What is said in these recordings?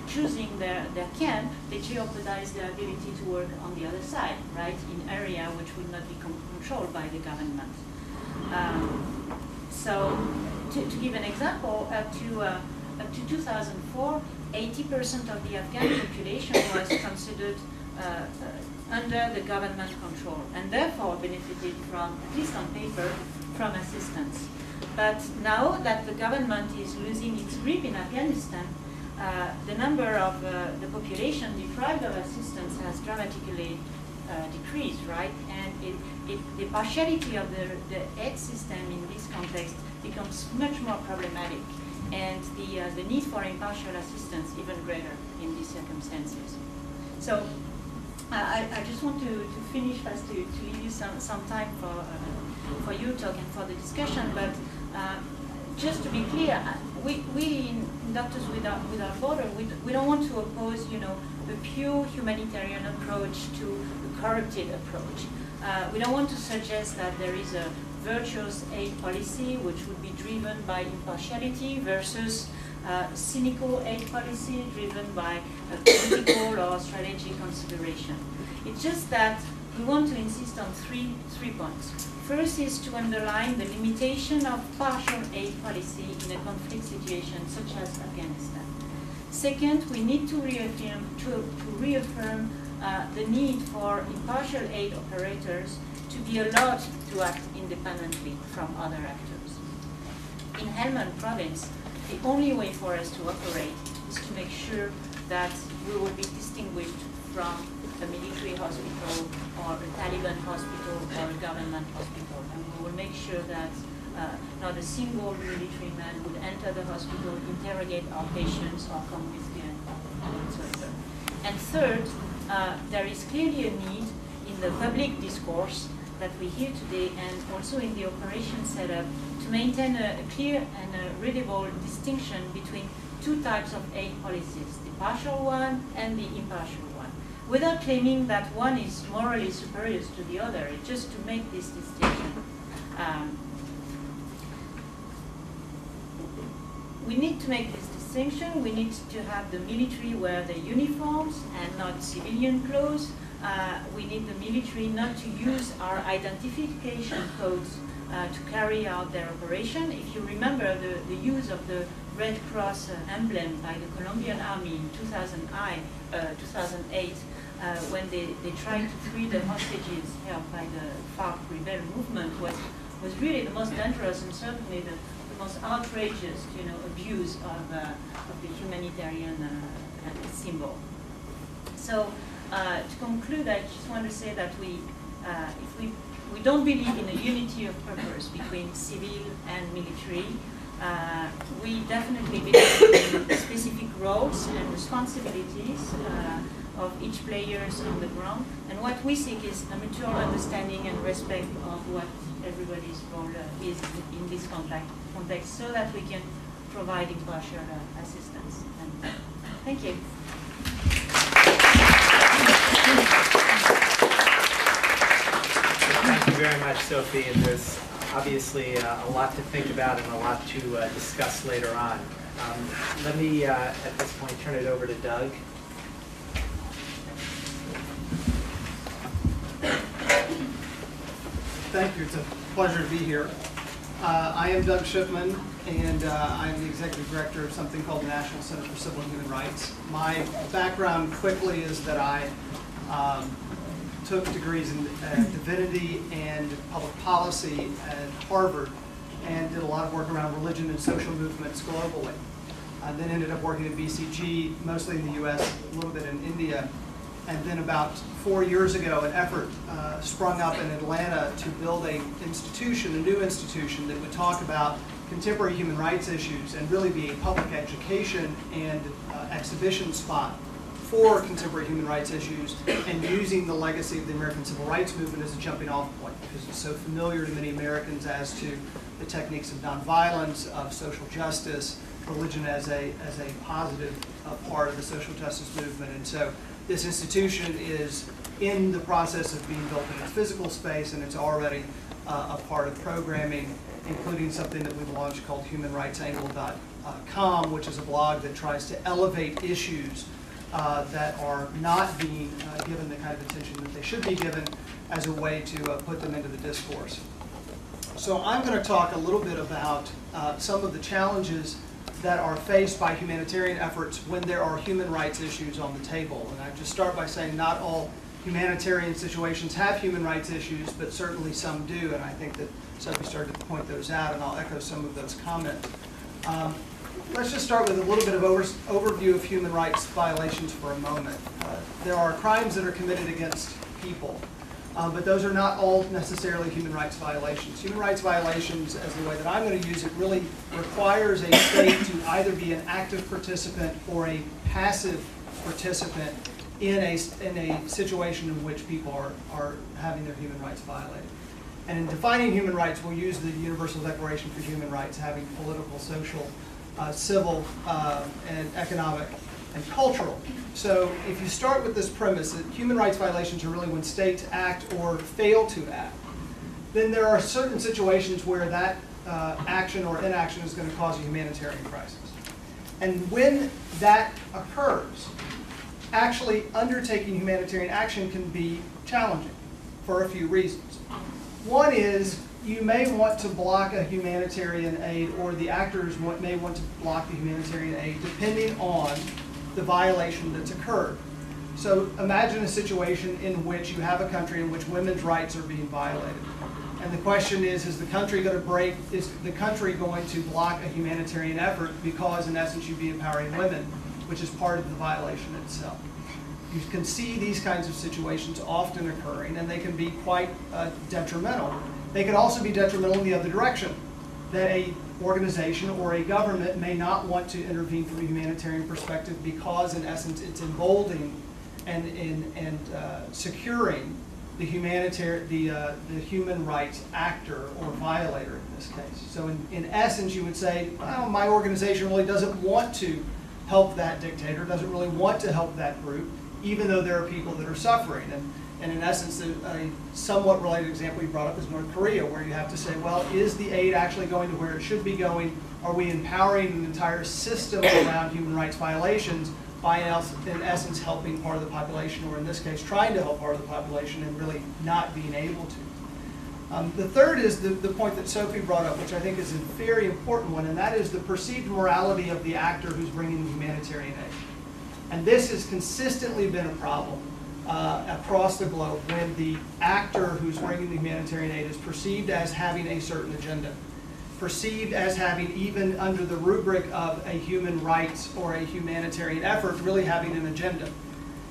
choosing their camp, they jeopardize their ability to work on the other side, right, in area which would not be controlled by the government. So, to give an example, up to 2004, 80% of the Afghan population was considered under the government control, and therefore benefited from, at least on paper, from assistance. But now that the government is losing its grip in Afghanistan, the number of the population deprived of assistance has dramatically decreased, right? And the partiality of the aid system in this context becomes much more problematic, and the need for impartial assistance even greater in these circumstances. So I just want to finish fast to leave you some time for you talk and for the discussion, but just to be clear, we in Doctors Without Borders, we don't want to oppose, a pure humanitarian approach to a corrupted approach. We don't want to suggest that there is a virtuous aid policy which would be driven by impartiality versus cynical aid policy driven by a political or strategic consideration. It's just that we want to insist on three points. First is to underline the limitation of partial aid policy in a conflict situation such as Afghanistan. Second, we need to reaffirm the need for impartial aid operators to be allowed to act independently from other actors. In Helmand province, the only way for us to operate is to make sure that we will be distinguished from a military hospital or a Taliban hospital or a government hospital. And we will make sure that not a single military man would enter the hospital, interrogate our patients, or come with them whatsoever. And third, there is clearly a need in the public discourse that we hear today and also in the operation setup to maintain a clear and a readable distinction between two types of aid policies, the partial one and the impartial one, without claiming that one is morally superior to the other. It's just to make this distinction. We need to make this distinction. We need to have the military wear the uniforms and not civilian clothes. We need the military not to use our identification codes to carry out their operation. If you remember the use of the Red Cross emblem by the Colombian Army in 2008, when they tried to free the hostages held by the FARC rebel movement, was really the most dangerous and certainly the most outrageous, abuse of the humanitarian symbol. So, to conclude, I just want to say that we don't believe in a unity of purpose between civil and military. We definitely believe in specific roles and responsibilities of each players on the ground. And what we seek is a mutual understanding and respect of what everybody's role is in this context, so that we can provide impartial assistance. And thank you. Thank you very much, Sophie. And there's obviously a lot to think about and a lot to discuss later on. Let me, at this point, turn it over to Doug. Thank you. It's a pleasure to be here. I am Doug Shipman, and I'm the Executive Director of something called the National Center for Civil and Human Rights. My background quickly is that I took degrees in divinity and public policy at Harvard and did a lot of work around religion and social movements globally. I then ended up working at BCG, mostly in the US, a little bit in India. And then about 4 years ago, an effort sprung up in Atlanta to build a new institution that would talk about contemporary human rights issues and really be a public education and exhibition spot for contemporary human rights issues, and using the legacy of the American Civil Rights Movement as a jumping off point, because it's so familiar to many Americans as to the techniques of nonviolence, of social justice, religion as a positive part of the social justice movement. And so this institution is in the process of being built in its physical space, and it's already a part of programming, including something that we've launched called humanrightsangle.com, which is a blog that tries to elevate issues that are not being given the kind of attention that they should be given as a way to put them into the discourse. So I'm going to talk a little bit about some of the challenges that are faced by humanitarian efforts when there are human rights issues on the table. And I just start by saying not all humanitarian situations have human rights issues, but certainly some do, and I think that Sophie started to point those out, and I'll echo some of those comments. Let's just start with a little bit of overview of human rights violations for a moment. There are crimes that are committed against people, but those are not all necessarily human rights violations. Human rights violations, as the way that I'm going to use it, really requires a state to either be an active participant or a passive participant in a situation in which people are having their human rights violated. And in defining human rights, we'll use the Universal Declaration for Human Rights, having political, social, civil, and economic, and cultural. So if you start with this premise that human rights violations are really when states act or fail to act, then there are certain situations where that action or inaction is going to cause a humanitarian crisis. And when that occurs, actually undertaking humanitarian action can be challenging for a few reasons. One is you may want to block a humanitarian aid, or the actors may want to block the humanitarian aid depending on the violation that's occurred. So imagine a situation in which you have a country in which women's rights are being violated. And the question is the country going to is the country going to block a humanitarian effort because in essence you'd be empowering women, which is part of the violation itself. You can see these kinds of situations often occurring, and they can be quite detrimental. They can also be detrimental in the other direction, that a organization or a government may not want to intervene from a humanitarian perspective because in essence it's emboldening and securing the human rights actor or violator in this case. So in essence you would say, well, my organization really doesn't want to help that dictator, doesn't really want to help that group, even though there are people that are suffering. And in essence, a somewhat related example you brought up is North Korea, where you have to say, well, is the aid actually going to where it should be going? Are we empowering an entire system around human rights violations by, in essence, helping part of the population, or in this case, trying to help part of the population and really not being able to? The third is the point that Sophie brought up, which I think is a very important one, and that is the perceived morality of the actor who's bringing the humanitarian aid. And this has consistently been a problem across the globe when the actor who's bringing the humanitarian aid is perceived as having a certain agenda, perceived as having, even under the rubric of a human rights or a humanitarian effort, really having an agenda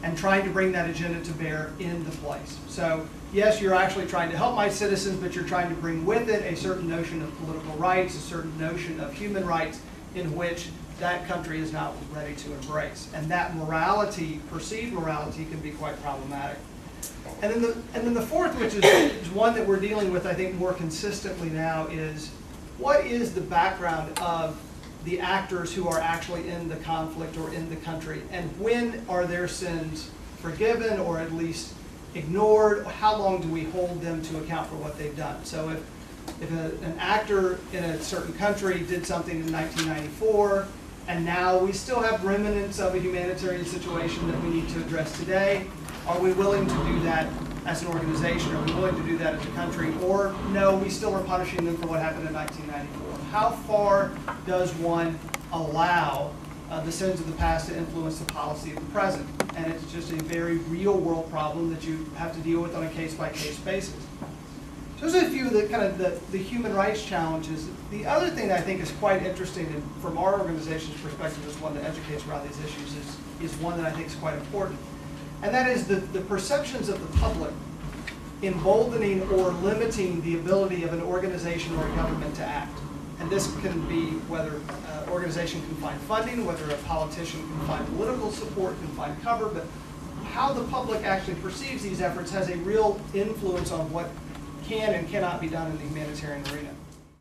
and trying to bring that agenda to bear in the place. So yes, you're actually trying to help my citizens, but you're trying to bring with it a certain notion of political rights, a certain notion of human rights in which that country is not ready to embrace. And that morality, perceived morality, can be quite problematic. And then the fourth, which is one that we're dealing with, I think, more consistently now, is what is the background of the actors who are actually in the conflict or in the country, and when are their sins forgiven or at least ignored? How long do we hold them to account for what they've done? So if an actor in a certain country did something in 1994, and now we still have remnants of a humanitarian situation that we need to address today, are we willing to do that as an organization? Are we willing to do that as a country? Or no, we still are punishing them for what happened in 1994. How far does one allow the sins of the past to influence the policy of the present? And it's just a very real world problem that you have to deal with on a case-by-case basis. So those are a few of the human rights challenges. The other thing that I think is quite interesting, and from our organization's perspective, is one that educates around these issues, is one that I think is quite important. And that is the perceptions of the public emboldening or limiting the ability of an organization or a government to act. And this can be whether an organization can find funding, whether a politician can find political support, can find cover, but how the public actually perceives these efforts has a real influence on what can and cannot be done in the humanitarian arena.